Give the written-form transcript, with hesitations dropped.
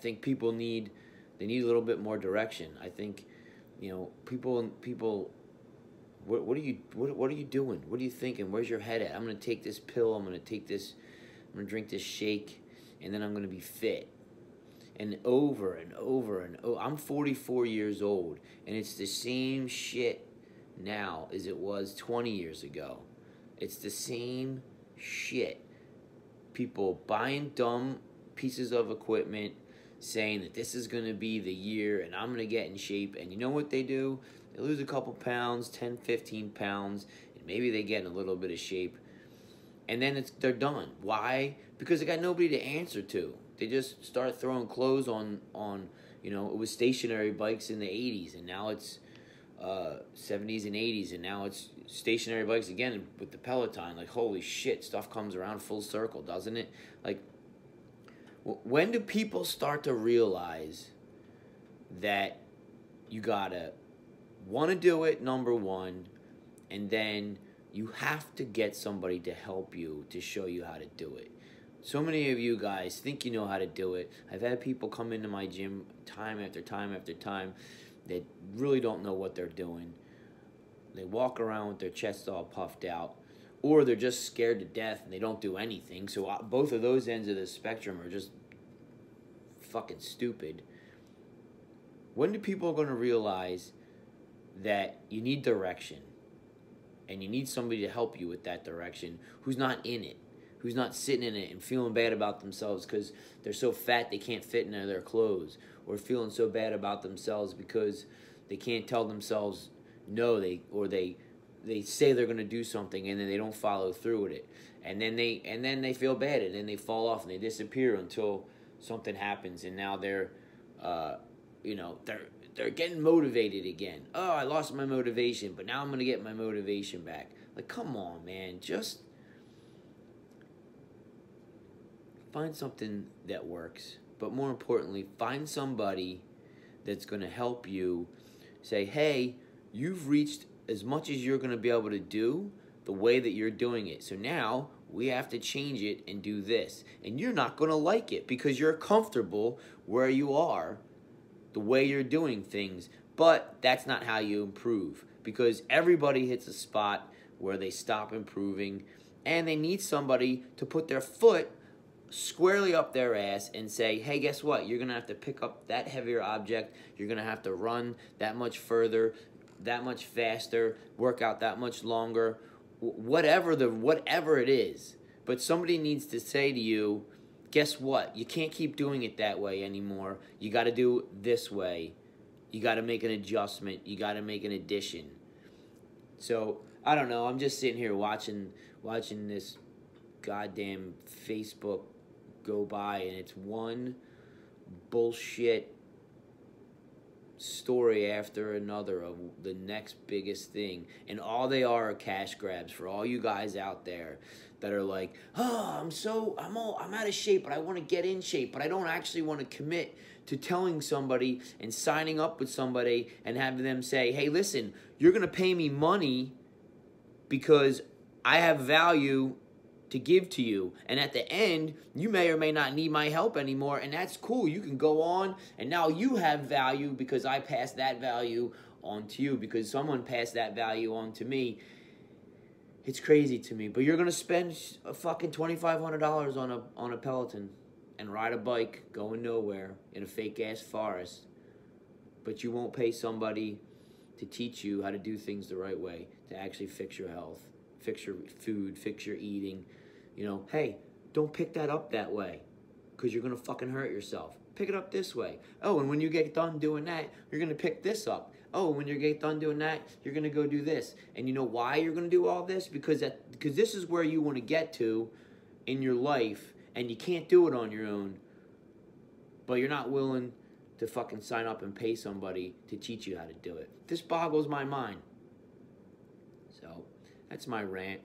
think people need a little bit more direction. I think, people. What are you doing? What are you thinking? Where's your head at? I'm gonna take this pill. I'm gonna drink this shake, and then I'm gonna be fit. And over and over and over. I'm 44 years old, and it's the same shit now as it was 20 years ago. It's the same shit. People buying dumb pieces of equipment, saying that this is going to be the year and I'm going to get in shape. And you know what they do? They lose a couple pounds, 10, 15 pounds, and maybe they get in a little bit of shape. And then they're done. Why? Because they got nobody to answer to. They just start throwing clothes on it was stationary bikes in the 80s, and now it's 70s and 80s, and now it's stationary bikes again with the Peloton. Like, holy shit, stuff comes around full circle, doesn't it? Like, when do people start to realize that you gotta want to do it, number one, and then you have to get somebody to help you to show you how to do it? So many of you guys think you know how to do it. I've had people come into my gym time after time after time that really don't know what they're doing. They walk around with their chest all puffed out, or they're just scared to death and they don't do anything. So both of those ends of the spectrum are just fucking stupid. When do people going to realize that you need direction and you need somebody to help you with that direction who's not in it, who's not sitting in it and feeling bad about themselves because they're so fat they can't fit into their clothes, or feeling so bad about themselves because they can't tell themselves no, they say they're going to do something and then they don't follow through with it, and then they feel bad, and then they fall off and they disappear until something happens, and now they're getting motivated again. Oh, I lost my motivation, but now I'm going to get my motivation back. Like, come on, man, just find something that works, but more importantly, find somebody that's going to help you. Say, hey, you've reached as much as you're going to be able to do the way that you're doing it. So now we have to change it and do this. And you're not going to like it because you're comfortable where you are, the way you're doing things. But that's not how you improve, because everybody hits a spot where they stop improving, and they need somebody to put their foot squarely up their ass and say, hey, guess what? You're going to have to pick up that heavier object. You're going to have to run that much further, that much faster, work out that much longer, whatever it is. But somebody needs to say to you, guess what? You can't keep doing it that way anymore. You got to do it this way. You got to make an adjustment. You got to make an addition. So, I don't know. I'm just sitting here watching this goddamn Facebook go by, and it's one bullshit story after another of the next biggest thing, and all they are cash grabs for all you guys out there that are like, oh, I'm out of shape, but I want to get in shape, but I don't actually want to commit to telling somebody and signing up with somebody and having them say, hey, listen, you're going to pay me money because I have value to give to you, and at the end you may or may not need my help anymore, and that's cool. You can go on, and now you have value because I passed that value on to you, because someone passed that value on to me. It's crazy to me, but you're gonna spend a fucking $2,500 on a Peloton and ride a bike going nowhere in a fake ass forest, but you won't pay somebody to teach you how to do things the right way, to actually fix your health, fix your food, fix your eating. Hey, don't pick that up that way because you're going to fucking hurt yourself. Pick it up this way. Oh, and when you get done doing that, you're going to pick this up. Oh, when you get done doing that, you're going to go do this. And you know why you're going to do all this? Because this is where you want to get to in your life, and you can't do it on your own, but you're not willing to fucking sign up and pay somebody to teach you how to do it. This boggles my mind. So, that's my rant.